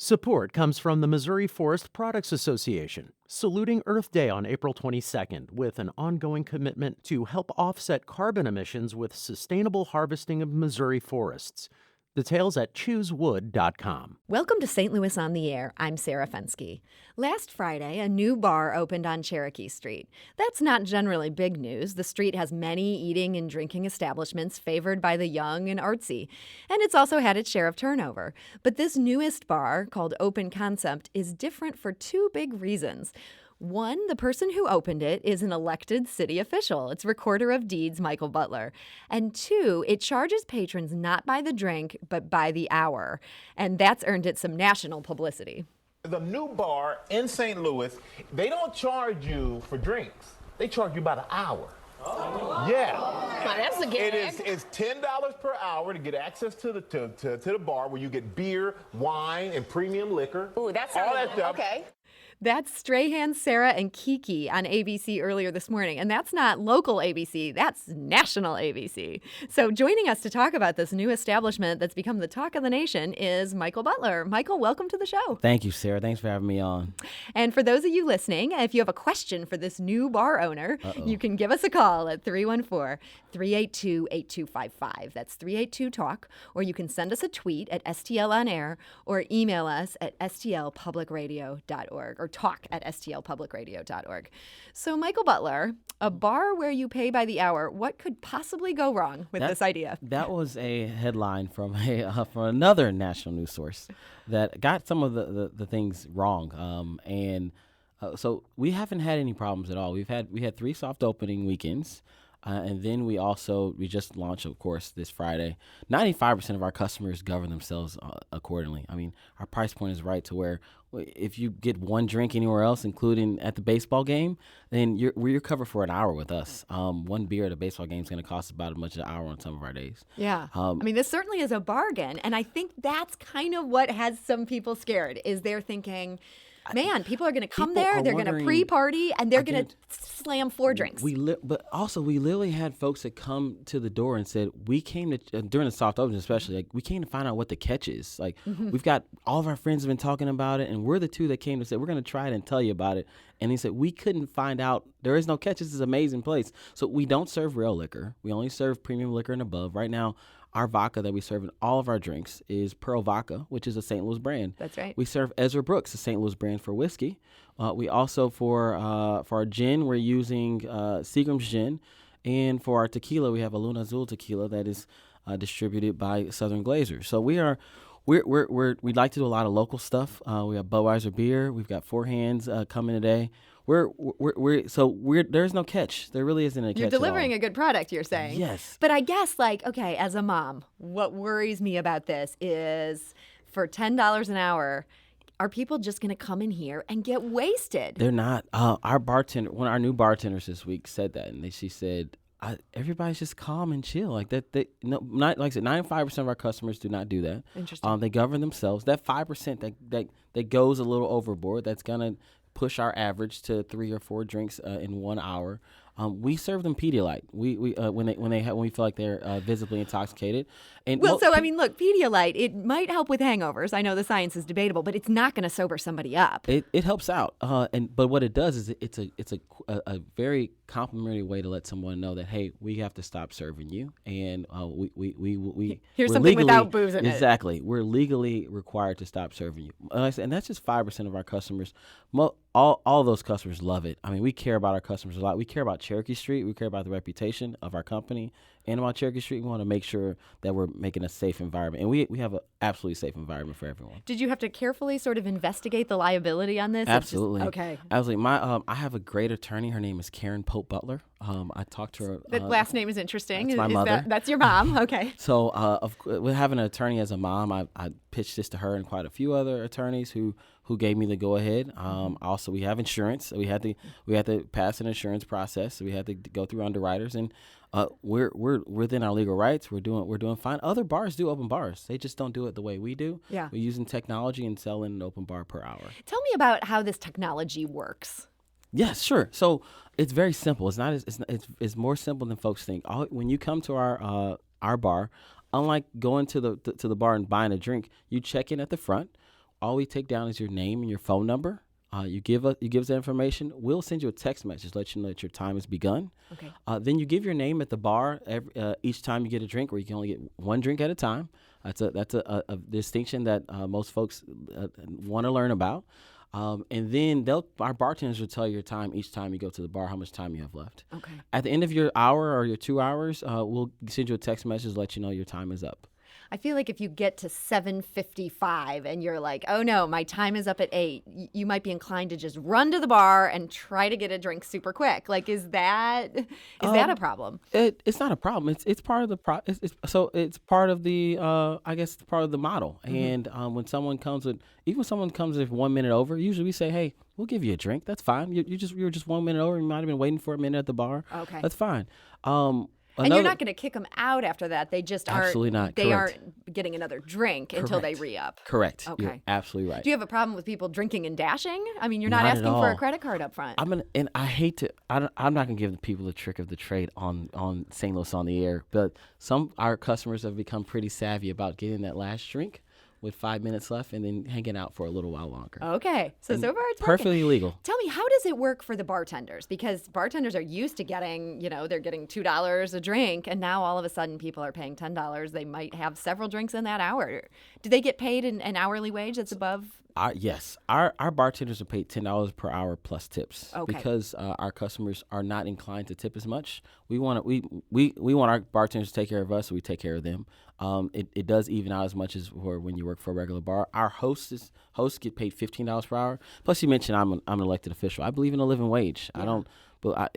Support comes from the Missouri Forest Products Association, saluting Earth Day on April 22nd with an ongoing commitment to help offset carbon emissions with sustainable harvesting of Missouri forests. Details at choosewood.com. Welcome to St. Louis on the Air. I'm Sarah Fenske. Last Friday, a new bar opened on Cherokee Street. That's not generally big news. The street has many eating and drinking establishments favored by the young and artsy, and it's also had its share of turnover. But this newest bar, called Open Concept, is different for two big reasons. One, the person who opened it is an elected city official. It's Recorder of Deeds Michael Butler. And two, it charges patrons not by the drink, but by the hour. And that's earned it some national publicity. The new bar in St. Louis, they don't charge you for drinks. They charge you by the hour. Oh. Yeah. Now, that's a gag. It's $10 per hour to get access to the bar where you get beer, wine, and premium liquor. Ooh, that's all that stuff. Okay. That's Strahan, Sarah, and Kiki on ABC earlier this morning. And that's not local ABC, that's national ABC. So joining us to talk about this new establishment that's become the talk of the nation is Michael Butler. Michael, welcome to the show. Thank you, Sarah. Thanks for having me on. And for those of you listening, if you have a question for this new bar owner, you can give us a call at 314-382-8255. That's 382-TALK. Or you can send us a tweet at STL On Air or email us at stlpublicradio.org or talk at stlpublicradio.org. So, Michael Butler, a bar where you pay by the hour, what could possibly go wrong with this idea? That was a headline from from another national news source that got some of the things wrong. So we haven't had any problems at all. We had 3 soft opening weekends. And then we just launched, of course, this Friday. 95% of our customers govern themselves accordingly. I mean, our price point is right to where if you get one drink anywhere else, including at the baseball game, then you're covered for an hour with us. One beer at a baseball game is going to cost about as much as an hour on some of our days. Yeah. I mean, this certainly is a bargain. And I think that's kind of what has some people scared, is they're thinking, man, people are going to come there, they're going to pre-party, and they're going to slam 4 drinks. But also, we literally had folks that come to the door and said, we came to, during the soft opening especially, like, we came to find out what the catch is. Like, we've got, all of our friends have been talking about it, and we're the 2 that came to say, we're going to try it and tell you about it. And he said, we couldn't find out. There is no catch. This is an amazing place. So we don't serve real liquor. We only serve premium liquor and above. Right now, our vodka that we serve in all of our drinks is Pearl Vodka, which is a St. Louis brand. That's right. We serve Ezra Brooks, a St. Louis brand for whiskey. We also, for our gin, we're using Seagram's gin. And for our tequila, we have a Luna Azul tequila that is distributed by Southern Glazers. So we'd like to do a lot of local stuff. We have Budweiser beer. We've got Four Hands coming today. There's no catch. There really isn't a catch. You're delivering a good product, you're saying. Yes. But I guess, okay, as a mom, what worries me about this is for $10 an hour, are people just going to come in here and get wasted? They're not. Our bartender, one of our new bartenders this week said that, and she said, everybody's just calm and chill. Like that. Not like I said, 95% of our customers do not do that. Interesting. They govern themselves. That 5% that goes a little overboard, that's gonna push our average to 3 or 4 drinks in 1 hour. We serve them Pedialyte. When we feel like they're visibly intoxicated. And look, Pedialyte, it might help with hangovers. I know the science is debatable, but it's not going to sober somebody up. It helps out. But what it does is it's a very complimentary way to let someone know that, hey, we have to stop serving you, and here's something without booze in it. Exactly, we're legally required to stop serving you, and that's just 5% of our customers. All those customers love it. I mean, we care about our customers a lot. We care about Cherokee Street. We care about the reputation of our company and about Cherokee Street. We want to make sure that we're making a safe environment, and we have an absolutely safe environment for everyone. Did you have to carefully sort of investigate the liability on this? Absolutely. Okay. Absolutely. I have a great attorney. Her name is Karen Pope Butler. I talked to her. That last name is interesting. That's my mother. That's your mom. Okay. So with having an attorney as a mom, I pitched this to her and quite a few other attorneys who gave me the go ahead. Also, we have insurance. We had to pass an insurance process. So we had to go through underwriters, and we're within our legal rights. We're doing fine. Other bars do open bars. They just don't do it the way we do. Yeah. We're using technology and selling an open bar per hour. Tell me about how this technology works. Yes, sure. So it's very simple. It's more simple than folks think. When you come to our bar, unlike going to the bar and buying a drink, you check in at the front. all we take down is your name and your phone number. You give us that information. We'll send you a text message, let you know that your time has begun. Okay. Then you give your name at the bar each time you get a drink, where you can only get one drink at a time. That's a distinction that most folks want to learn about. And then our bartenders will tell you your time each time you go to the bar, how much time you have left. Okay. At the end of your hour or your 2 hours, we'll send you a text message, let you know your time is up. I feel like if you get to 7:55 and you're like, oh no, my time is up at 8, you might be inclined to just run to the bar and try to get a drink super quick. Like, is that a problem? It's not a problem. It's part of the it's part of the I guess it's part of the model. And when someone comes with 1 minute over, usually we say, hey, we'll give you a drink. That's fine. You were just 1 minute over. You might have been waiting for a minute at the bar. Okay. That's fine. And you're not going to kick them out after that. They just aren't. Absolutely not. They Correct. aren't getting another drink until they re-up. Correct. Okay. You're absolutely right. Do you have a problem with people drinking and dashing? I mean, you're not Not at asking for a all. credit card up front. And I hate to. I'm not gonna give the people the trick of the trade on St. Louis on the air, but our customers have become pretty savvy about getting that last drink with 5 minutes left and then hanging out for a little while longer. Okay. So far it's working. Perfectly legal. Tell me, how does it work for the bartenders? Because bartenders are used to getting, they're getting $2 a drink, and now all of a sudden people are paying $10. They might have several drinks in that hour. Do they get paid an hourly wage that's above? Yes, our bartenders are paid $10 per hour plus tips. Okay. Because our customers are not inclined to tip as much. We want our bartenders to take care of us, so we take care of them. It does even out as much as when you work for a regular bar. Our hosts get paid $15 per hour. Plus, you mentioned I'm an elected official. I believe in a living wage. Yeah. I don't, but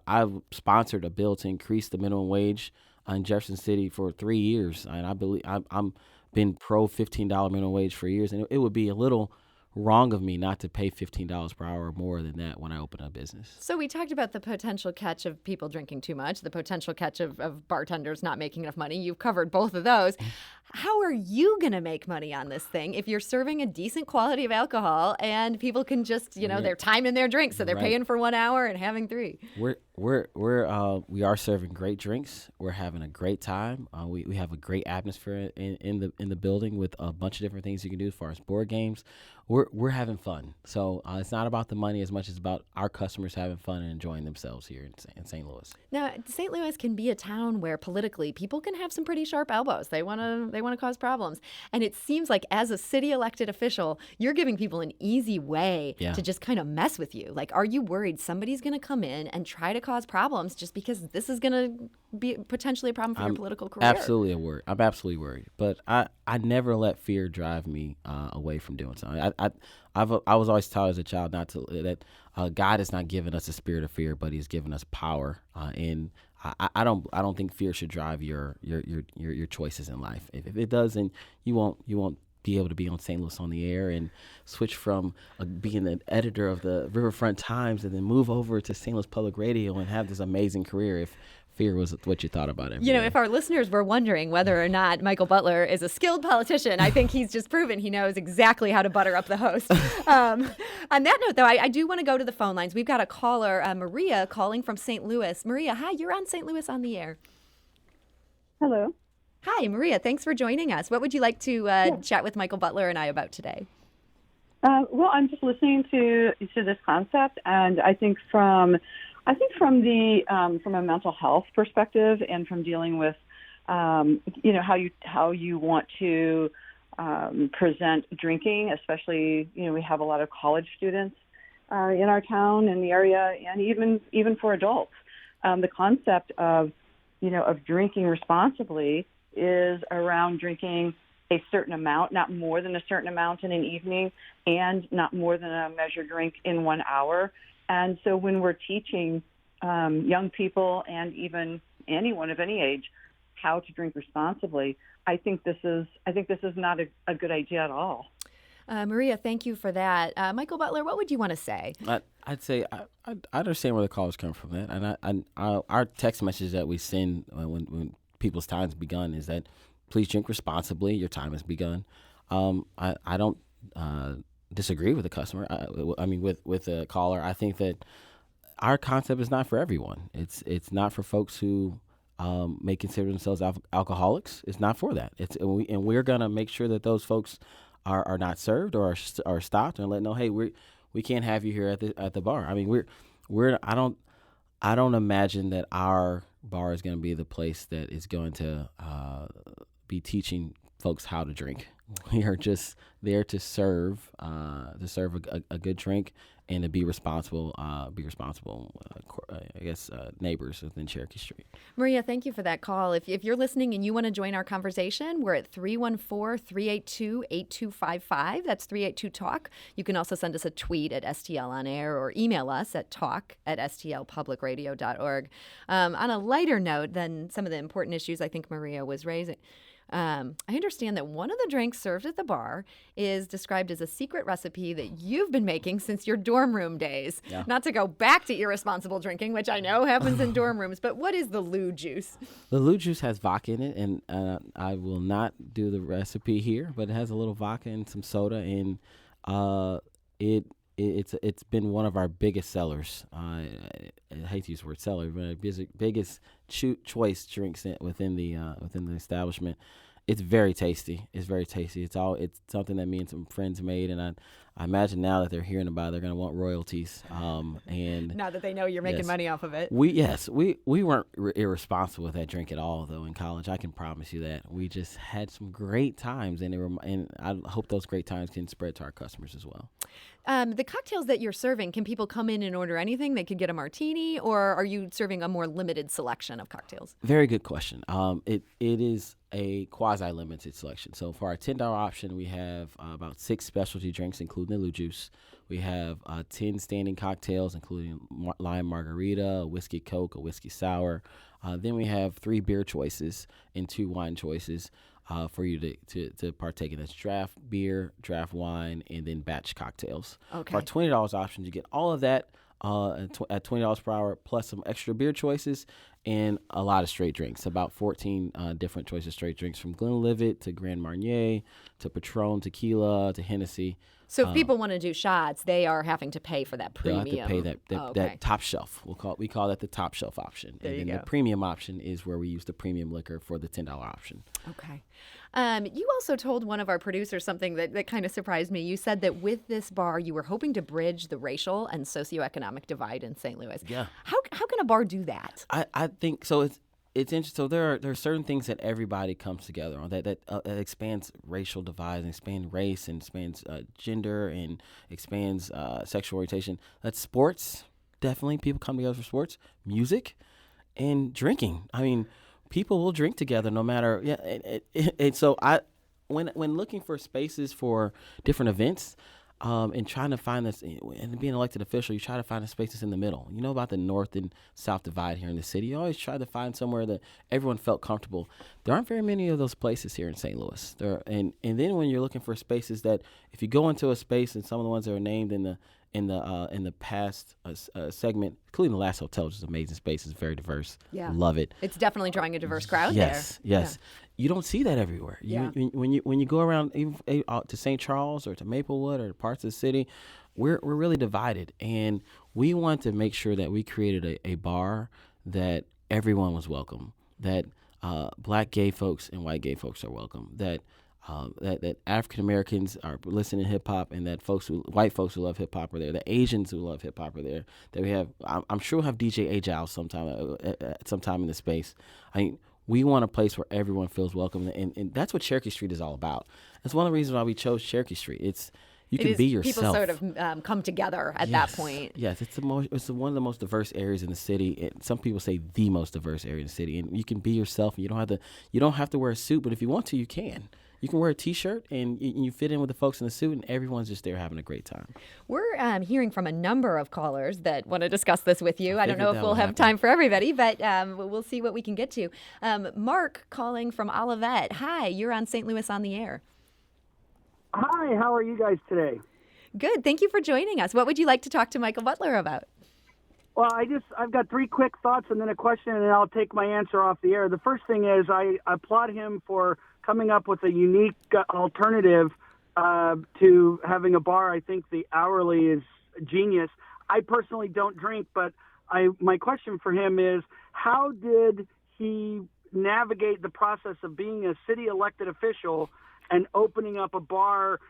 I've sponsored a bill to increase the minimum wage in Jefferson City for 3 years, and I believe I'm been pro $15 minimum wage for years, and it would be a little wrong of me not to pay $15 per hour or more than that when I open a business. So we talked about the potential catch of people drinking too much, the potential catch of bartenders not making enough money. You've covered both of those. How are you going to make money on this thing if you're serving a decent quality of alcohol and people can just, they're timing their drinks, so they're paying for 1 hour and having 3? We are serving great drinks. We're having a great time. We have a great atmosphere in the building with a bunch of different things you can do as far as board games. We're having fun. So it's not about the money as much as about our customers having fun and enjoying themselves here in St. Louis. Now, St. Louis can be a town where politically people can have some pretty sharp elbows. They want to cause problems. And it seems like as a city elected official, you're giving people an easy way to just kind of mess with you. Like, are you worried somebody's going to come in and try to cause problems just because this is going to be potentially a problem for your political career? Absolutely worried. I'm absolutely worried. But I never let fear drive me away from doing something. I was always taught as a child that God has not given us a spirit of fear, but He's given us power. And I don't think fear should drive your choices in life. If it does, then you won't be able to be on St. Louis on the air and switch from being the editor of the Riverfront Times and then move over to St. Louis Public Radio and have this amazing career if fear was what you thought about it. If our listeners were wondering whether or not Michael Butler is a skilled politician, I think he's just proven he knows exactly how to butter up the host. On that note, though, I do want to go to the phone lines. We've got a caller, Maria, calling from St. Louis. Maria, hi, you're on St. Louis on the air. Hello. Hi, Maria. Thanks for joining us. What would you like to chat with Michael Butler and I about today? Well, I'm just listening to this concept, and I think from a mental health perspective, and from dealing with how you want to present drinking, especially we have a lot of college students in our town, in the area, and even for adults. The concept of drinking responsibly is around drinking a certain amount, not more than a certain amount in an evening, and not more than a measured drink in 1 hour. And so when we're teaching young people and even anyone of any age how to drink responsibly, I think this is not a good idea at all. Maria, thank you for that. Michael Butler, what would you want to say? I'd say I understand where the callers come from. That, and our text message that we send when people's time's begun is that please drink responsibly. Your time has begun. I don't disagree with the customer. With the caller. I think that our concept is not for everyone. It's not for folks who may consider themselves alcoholics. It's not for that. And we're gonna make sure that those folks are not served or are stopped, and let know, hey, we can't have you here at the bar. I mean, I don't imagine that our bar is going to be the place that is going to be teaching folks how to drink. We are just there to serve a good drink and to be responsible, neighbors within Cherokee Street. Maria, thank you for that call. If you're listening and you want to join our conversation, we're at 314-382-8255. That's 382-TALK. You can also send us a tweet at STL On Air or email us at talk@stlpublicradio.org. On a lighter note than some of the important issues I think Maria was raising, I understand that one of the drinks served at the bar is described as a secret recipe that you've been making since your dorm room days. Yeah. Not to go back to irresponsible drinking, which I know happens in dorm rooms, but what is the Lou juice? The Lou juice has vodka in it, and I will not do the recipe here, but it has a little vodka and some soda, and it's been one of our biggest sellers. I hate to use the word seller, but our biggest choice drinks within the establishment. It's very tasty. It's something that me and some friends made, and I imagine now that they're hearing about it, they're going to want royalties. And now that they know you're making money off of it. We weren't irresponsible with that drink at all, though, in college. I can promise you that. We just had some great times, and I hope those great times can spread to our customers as well. The cocktails that you're serving, can people come in and order anything? They could get a martini, or are you serving a more limited selection of cocktails? Very good question. It is a quasi-limited selection. So for our $10 option, we have about 6 specialty drinks, including the Lou juice. We have 10 standing cocktails, including lime margarita, a whiskey Coke, a whiskey sour. Then we have 3 beer choices and 2 wine choices for you to partake in. That's draft beer, draft wine, and then batch cocktails. Okay. For our $20 options, you get all of that at $20 per hour, plus some extra beer choices and a lot of straight drinks, about 14 different choices of straight drinks, from Glenlivet to Grand Marnier to Patron tequila to Hennessy. So if people want to do shots, they are having to pay for that premium. They'll have to pay that top shelf. We call that the top shelf option. There you then go. The premium option is where we use the premium liquor for the $10 option. Okay. You also told one of our producers something that kind of surprised me. You said that with this bar, you were hoping to bridge the racial and socioeconomic divide in St. Louis. Yeah. How can a bar do that? I think so. It's interesting. So there are certain things that everybody comes together on that expands racial divides, and expands race, and expands gender, and expands sexual orientation. That's sports. Definitely, people come together for sports, music, and drinking. I mean, people will drink together no matter. Yeah, and so when looking for spaces for different events. And trying to find this, and being an elected official, you try to find a space that's in the middle. You know about the north and south divide here in the city. You always try to find somewhere that everyone felt comfortable. There aren't very many of those places here in St. Louis. And then when you're looking for spaces that, if you go into a space, and some of the ones that are named in the past segment, including the Last Hotel, which is an amazing space, it's very diverse. Yeah, love it. It's definitely drawing a diverse crowd Yes. there. Yeah. You don't see that everywhere. When you go around even to St. Charles or to Maplewood or parts of the city, we're really divided, and we want to make sure that we created a bar that everyone was welcome, that black gay folks and white gay folks are welcome, that African Americans are listening to hip hop, and that white folks who love hip hop are there, the Asians who love hip hop are there. That we have, I'm sure we'll have DJ Agile sometime in the space. We want a place where everyone feels welcome, and that's what Cherokee Street is all about. That's one of the reasons why we chose Cherokee Street. You can be yourself. People sort of come together at that point. Yes, it's one of the most diverse areas in the city. Some people say the most diverse area in the city, and you can be yourself. And you don't have to wear a suit, but if you want to, you can. You can wear a T-shirt, and you fit in with the folks in the suit, and everyone's just there having a great time. We're hearing from a number of callers that want to discuss this with you. I don't know if we'll have happen. time for everybody, but we'll see what we can get to. Mark calling from Olivet. Hi, you're on St. Louis on the Air. Hi, how are you guys today? Good. Thank you for joining us. What would you like to talk to Michael Butler about? Well, I've got 3 quick thoughts and then a question, and then I'll take my answer off the air. The first thing is I applaud him for coming up with a unique alternative to having a bar. I think the hourly is genius. I personally don't drink, but my question for him is, how did he navigate the process of being a city elected official and opening up a bar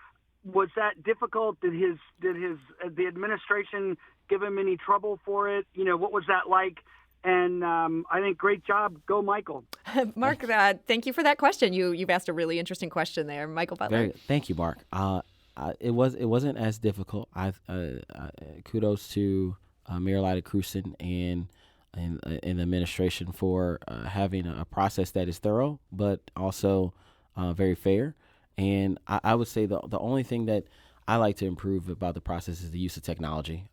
was that difficult? Did the administration give him any trouble for it? What was that like? And I think great job. Go, Michael. Mark, thank you for that question. You've asked a really interesting question there, Michael Butler. Thank you, Mark. It wasn't as difficult. Kudos to Mayor Lyda Crewson and the administration for having a process that is thorough, but also very fair. And I would say the only thing that I like to improve about the process is the use of technology.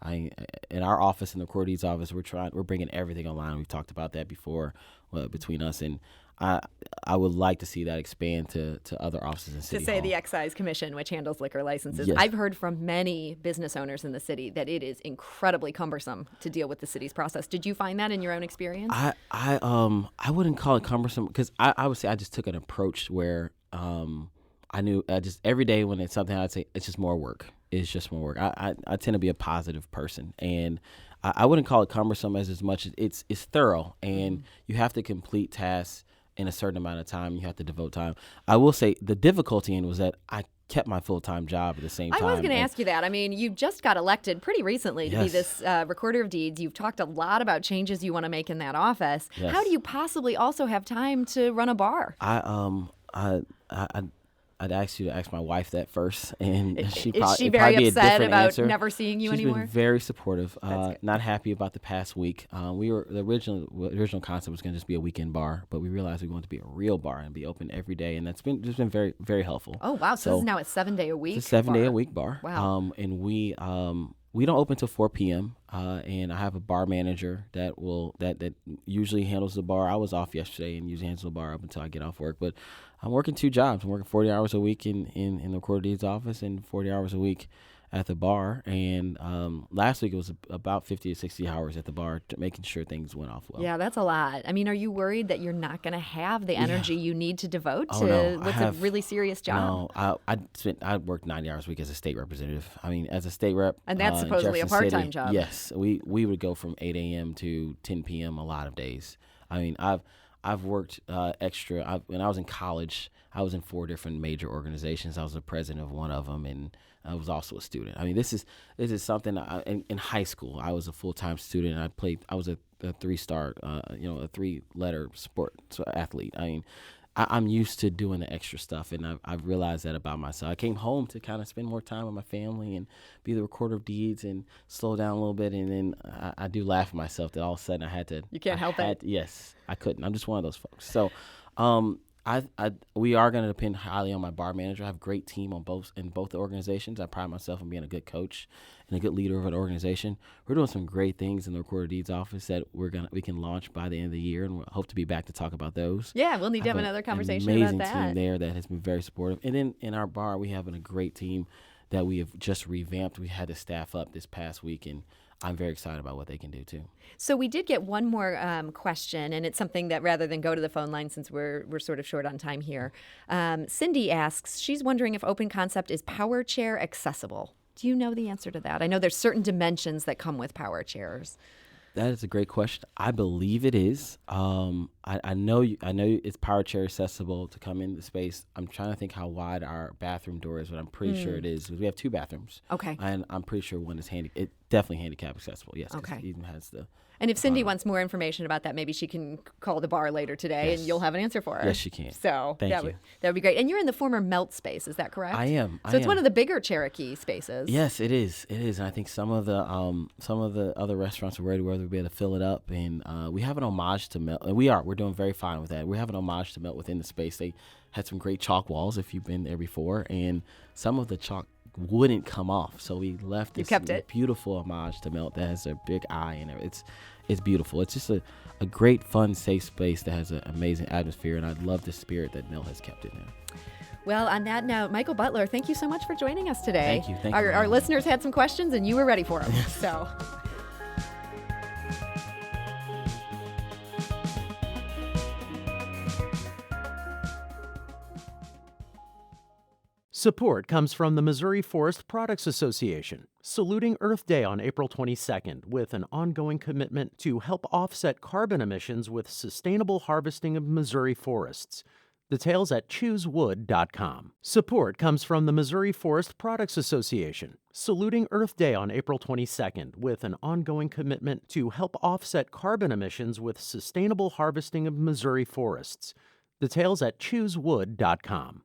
In our office, in the Recorder Deeds office, we're bringing everything online. We've talked about that before between us, and I would like to see that expand to other offices in City Hall. The Excise Commission, which handles liquor licenses. Yes. I've heard from many business owners in the city that it is incredibly cumbersome to deal with the city's process. Did you find that in your own experience? I wouldn't call it cumbersome because I would say I just took an approach where I knew just every day when it's something I'd say it's just more work. It's just more work. I tend to be a positive person, and I wouldn't call it cumbersome as much as it's thorough, and you have to complete tasks in a certain amount of time. You have to devote time. I will say the difficulty was that I kept my full-time job at the same time. I was going to ask you that. I mean, you just got elected pretty recently to be this Recorder of Deeds. You've talked a lot about changes you want to make in that office. Yes. How do you possibly also have time to run a bar? I'd ask you to ask my wife that first, and Is she probably very be a upset different about answer. never seeing you She's anymore? been very supportive. That's good. Not happy about the past week. The original concept was going to just be a weekend bar, but we realized we wanted to be a real bar and be open every day, and that's been very, very helpful. Oh wow! So this is now a 7-day-a-week. It's a 7-day-a-week bar. Wow. And we don't open till 4 p.m. And I have a bar manager that usually handles the bar. I was off yesterday and usually handles the bar up until I get off work. But I'm working 2 jobs. I'm working 40 hours a week in the Recorder Deeds office and 40 hours a week at the bar. And last week it was about 50 to 60 hours at the bar, making sure things went off well. Yeah, that's a lot. I mean, are you worried that you're not going to have the energy you need to devote Oh, to no. what's a really serious job? No, I worked 90 hours a week as a state representative. I mean, as a state rep, And that's in supposedly a Jefferson part-time City, job. Yes, we would go from 8 a.m. to 10 p.m. a lot of days. I mean, I've worked extra. When I was in college, I was in 4 different major organizations. I was the president of one of them, and I was also a student. I mean, this is something. In high school, I was a full-time student. I was a 3-star, a 3-letter sports athlete. I mean, I'm used to doing the extra stuff, and I've realized that about myself. I came home to kind of spend more time with my family and be the Recorder of Deeds and slow down a little bit. And then I do laugh at myself that all of a sudden I had to. You can't help it. Yes, I couldn't. I'm just one of those folks. So, we are going to depend highly on my bar manager. I have a great team in both the organizations. I pride myself on being a good coach and a good leader of an organization. We're doing some great things in the Recorder Deeds office that we can launch by the end of the year, and we hope to be back to talk about those. Yeah, we'll need to have another conversation about that. about that. Amazing team there that has been very supportive. And then in our bar, we have a great team that we have just revamped. We had to staff up this past week, and I'm very excited about what they can do too. So we did get one more question, and it's something that rather than go to the phone line since we're sort of short on time here, Cindy asks, she's wondering if Open Concept is power chair accessible. Do you know the answer to that? I know there's certain dimensions that come with power chairs. That is a great question. I believe it is. I know it's power chair accessible to come into the space. I'm trying to think how wide our bathroom door is, but I'm pretty sure it is because we have 2 bathrooms. Okay. And I'm pretty sure one is definitely handicap accessible. Yes. 'Cause Okay. it even has the. And if Cindy wants more information about that, maybe she can call the bar later today and Yes. you'll have an answer for her. Yes, she can. So Thank you. That would be great. And you're in the former Melt space, is that correct? I am. So it's one of the bigger Cherokee spaces. Yes, it is. It is. And I think some of the other restaurants are ready where they'll be able to fill it up. And we have an homage to Melt. And we're doing very fine with that. We have an homage to Melt within the space. They had some great chalk walls if you've been there before. And some of the chalk wouldn't come off. So we left this beautiful homage to Melt that has a big eye in it. It's beautiful. It's just a great, fun, safe space that has an amazing atmosphere. And I love the spirit that Melt has kept in there. Well, on that note, Michael Butler, thank you so much for joining us today. Thank you. Thank you. Our listeners had some questions, and you were ready for them. So. Support comes from the Missouri Forest Products Association, saluting Earth Day on April 22nd with an ongoing commitment to help offset carbon emissions with sustainable harvesting of Missouri forests. Details at choosewood.com. Support comes from the Missouri Forest Products Association, saluting Earth Day on April 22nd with an ongoing commitment to help offset carbon emissions with sustainable harvesting of Missouri forests. Details at choosewood.com.